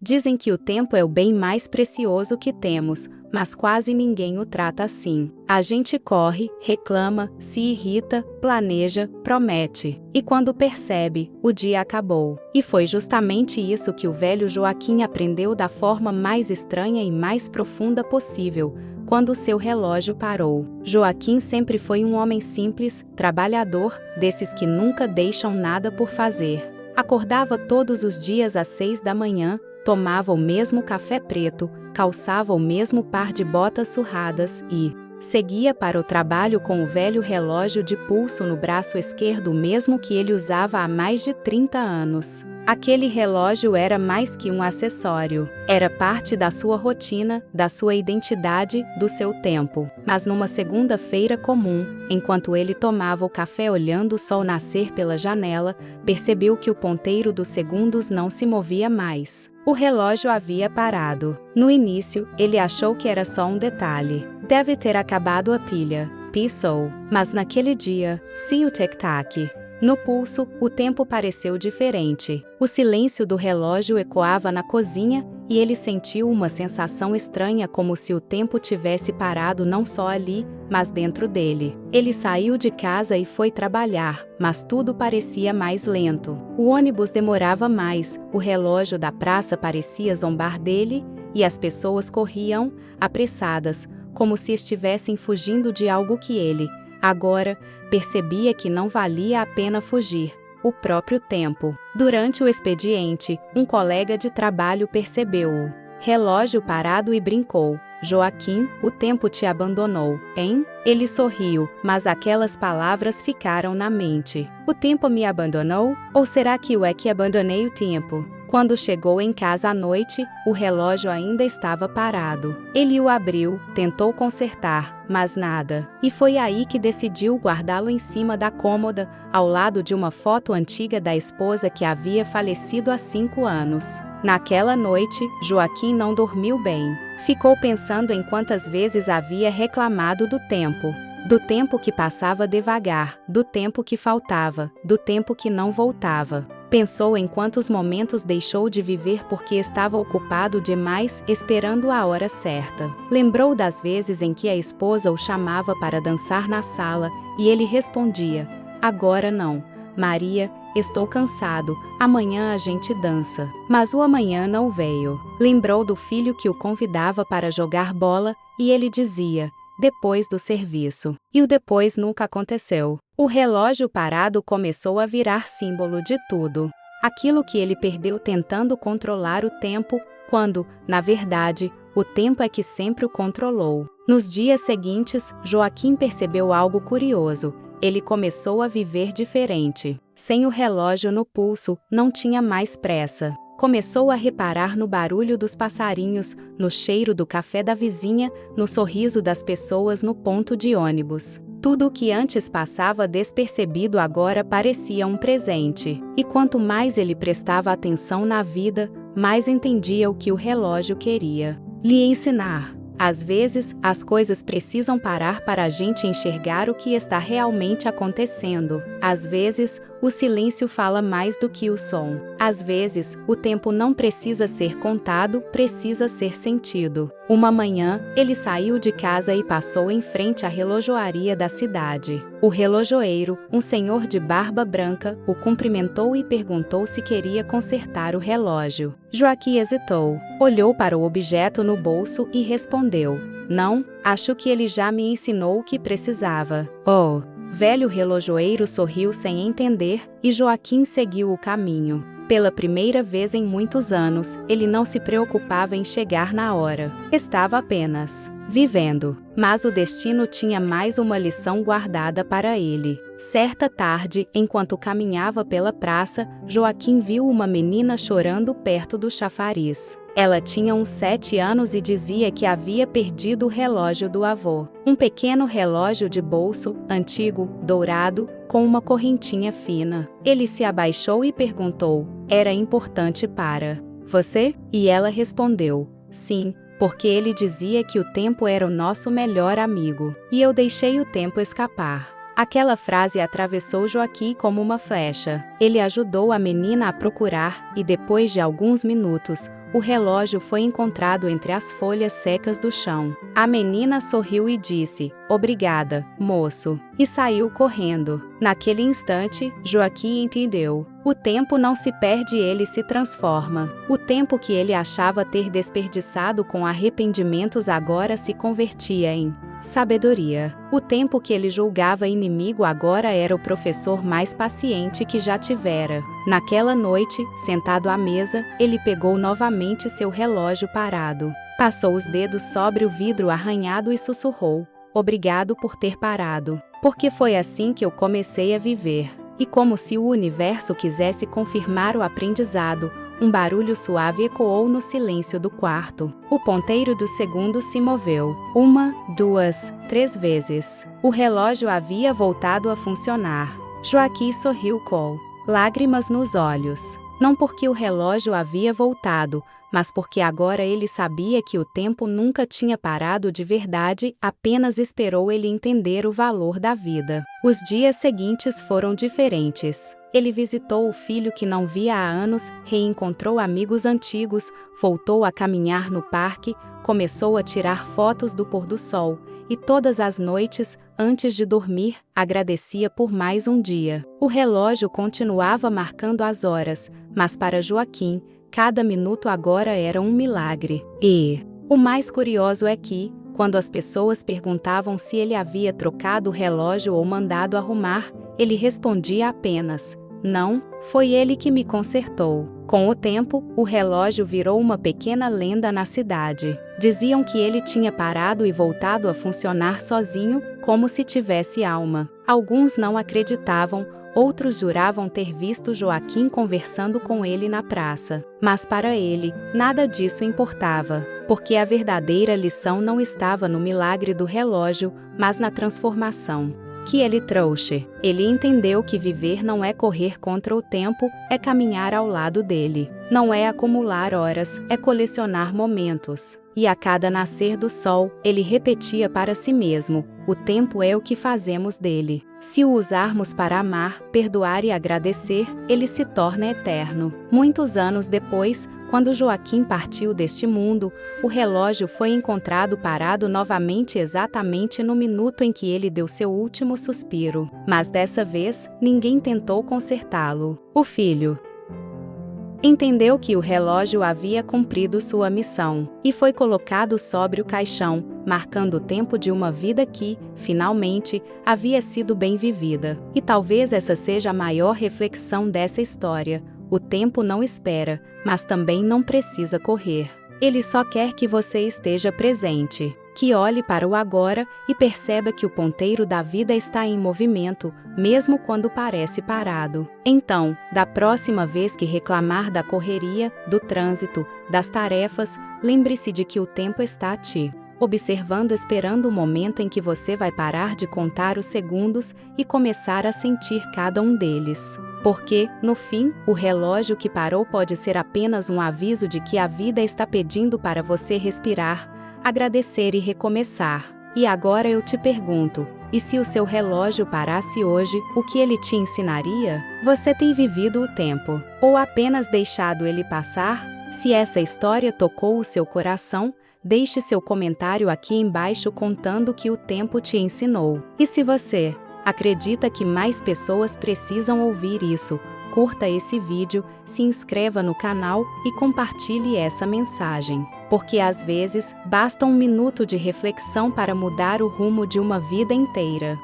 Dizem que o tempo é o bem mais precioso que temos, mas quase ninguém o trata assim. A gente corre, reclama, se irrita, planeja, promete. E quando percebe, o dia acabou. E foi justamente isso que o velho Joaquim aprendeu da forma mais estranha e mais profunda possível, quando seu relógio parou. Joaquim sempre foi um homem simples, trabalhador, desses que nunca deixam nada por fazer. Acordava todos os dias às 6 da manhã, tomava o mesmo café preto, calçava o mesmo par de botas surradas e seguia para o trabalho com o velho relógio de pulso no braço esquerdo, mesmo que ele usava há mais de 30 anos. Aquele relógio era mais que um acessório. Era parte da sua rotina, da sua identidade, do seu tempo. Mas numa segunda-feira comum, enquanto ele tomava o café olhando o sol nascer pela janela, percebeu que o ponteiro dos segundos não se movia mais. O relógio havia parado. No início, ele achou que era só um detalhe. Deve ter acabado a pilha, pensou. Mas naquele dia, sim, o tic-tac. No pulso, o tempo pareceu diferente. O silêncio do relógio ecoava na cozinha, e ele sentiu uma sensação estranha, como se o tempo tivesse parado não só ali, mas dentro dele. Ele saiu de casa e foi trabalhar, mas tudo parecia mais lento. O ônibus demorava mais, o relógio da praça parecia zombar dele, e as pessoas corriam, apressadas, como se estivessem fugindo de algo que ele, agora, percebia que não valia a pena fugir: o próprio tempo. Durante o expediente, um colega de trabalho percebeu o relógio parado e brincou: Joaquim, o tempo te abandonou, hein? Ele sorriu, mas aquelas palavras ficaram na mente. O tempo me abandonou? Ou será que eu é que abandonei o tempo? Quando chegou em casa à noite, o relógio ainda estava parado. Ele o abriu, tentou consertar, mas nada. E foi aí que decidiu guardá-lo em cima da cômoda, ao lado de uma foto antiga da esposa que havia falecido há 5 anos. Naquela noite, Joaquim não dormiu bem. Ficou pensando em quantas vezes havia reclamado do tempo que passava devagar, do tempo que faltava, do tempo que não voltava. Pensou em quantos momentos deixou de viver porque estava ocupado demais, esperando a hora certa. Lembrou das vezes em que a esposa o chamava para dançar na sala, e ele respondia: agora não, Maria, estou cansado, amanhã a gente dança. Mas o amanhã não veio. Lembrou do filho que o convidava para jogar bola, e ele dizia: depois do serviço. E o depois nunca aconteceu. O relógio parado começou a virar símbolo de tudo. Aquilo que ele perdeu tentando controlar o tempo, quando, na verdade, o tempo é que sempre o controlou. Nos dias seguintes, Joaquim percebeu algo curioso. Ele começou a viver diferente. Sem o relógio no pulso, não tinha mais pressa. Começou a reparar no barulho dos passarinhos, no cheiro do café da vizinha, no sorriso das pessoas no ponto de ônibus. Tudo o que antes passava despercebido agora parecia um presente. E quanto mais ele prestava atenção na vida, mais entendia o que o relógio queria lhe ensinar. Às vezes, as coisas precisam parar para a gente enxergar o que está realmente acontecendo. Às vezes, o silêncio fala mais do que o som. Às vezes, o tempo não precisa ser contado, precisa ser sentido. Uma manhã, ele saiu de casa e passou em frente à relojoaria da cidade. O relojoeiro, um senhor de barba branca, o cumprimentou e perguntou se queria consertar o relógio. Joaquim hesitou, olhou para o objeto no bolso e respondeu: não, acho que ele já me ensinou o que precisava. Oh! Velho relojoeiro sorriu sem entender, e Joaquim seguiu o caminho. Pela primeira vez em muitos anos, ele não se preocupava em chegar na hora. Estava apenas vivendo. Mas o destino tinha mais uma lição guardada para ele. Certa tarde, enquanto caminhava pela praça, Joaquim viu uma menina chorando perto do chafariz. Ela tinha uns 7 anos e dizia que havia perdido o relógio do avô. Um pequeno relógio de bolso, antigo, dourado, com uma correntinha fina. Ele se abaixou e perguntou: era importante para você? E ela respondeu: sim, porque ele dizia que o tempo era o nosso melhor amigo. E eu deixei o tempo escapar. Aquela frase atravessou Joaquim como uma flecha. Ele ajudou a menina a procurar, e depois de alguns minutos, o relógio foi encontrado entre as folhas secas do chão. A menina sorriu e disse: "Obrigada, moço", e saiu correndo. Naquele instante, Joaquim entendeu. O tempo não se perde, ele se transforma. O tempo que ele achava ter desperdiçado com arrependimentos agora se convertia em sabedoria. O tempo que ele julgava inimigo agora era o professor mais paciente que já tivera. Naquela noite, sentado à mesa, ele pegou novamente seu relógio parado. Passou os dedos sobre o vidro arranhado e sussurrou: "Obrigado por ter parado. Porque foi assim que eu comecei a viver." E como se o universo quisesse confirmar o aprendizado, um barulho suave ecoou no silêncio do quarto. O ponteiro do segundo se moveu. 1, 2, 3 vezes. O relógio havia voltado a funcionar. Joaquim sorriu com lágrimas nos olhos. Não porque o relógio havia voltado, mas porque agora ele sabia que o tempo nunca tinha parado de verdade, apenas esperou ele entender o valor da vida. Os dias seguintes foram diferentes. Ele visitou o filho que não via há anos, reencontrou amigos antigos, voltou a caminhar no parque, começou a tirar fotos do pôr do sol, e todas as noites, antes de dormir, agradecia por mais um dia. O relógio continuava marcando as horas, mas para Joaquim, cada minuto agora era um milagre. E o mais curioso é que, quando as pessoas perguntavam se ele havia trocado o relógio ou mandado arrumar, ele respondia apenas: "Não, foi ele que me consertou." Com o tempo, o relógio virou uma pequena lenda na cidade. Diziam que ele tinha parado e voltado a funcionar sozinho, como se tivesse alma. Alguns não acreditavam, outros juravam ter visto Joaquim conversando com ele na praça. Mas para ele, nada disso importava, porque a verdadeira lição não estava no milagre do relógio, mas na transformação que ele trouxe. Ele entendeu que viver não é correr contra o tempo, é caminhar ao lado dele. Não é acumular horas, é colecionar momentos. E a cada nascer do sol, ele repetia para si mesmo: o tempo é o que fazemos dele. Se o usarmos para amar, perdoar e agradecer, ele se torna eterno. Muitos anos depois, quando Joaquim partiu deste mundo, o relógio foi encontrado parado novamente exatamente no minuto em que ele deu seu último suspiro. Mas dessa vez, ninguém tentou consertá-lo. O filho entendeu que o relógio havia cumprido sua missão, e foi colocado sobre o caixão, marcando o tempo de uma vida que, finalmente, havia sido bem vivida. E talvez essa seja a maior reflexão dessa história: o tempo não espera, mas também não precisa correr. Ele só quer que você esteja presente, que olhe para o agora e perceba que o ponteiro da vida está em movimento, mesmo quando parece parado. Então, da próxima vez que reclamar da correria, do trânsito, das tarefas, lembre-se de que o tempo está a ti observando, esperando o momento em que você vai parar de contar os segundos e começar a sentir cada um deles. Porque, no fim, o relógio que parou pode ser apenas um aviso de que a vida está pedindo para você respirar, agradecer e recomeçar. E agora eu te pergunto: e se o seu relógio parasse hoje, o que ele te ensinaria? Você tem vivido o tempo, ou apenas deixado ele passar? Se essa história tocou o seu coração, deixe seu comentário aqui embaixo contando o que o tempo te ensinou. E se você acredita que mais pessoas precisam ouvir isso, curta esse vídeo, se inscreva no canal e compartilhe essa mensagem. Porque às vezes, basta um minuto de reflexão para mudar o rumo de uma vida inteira.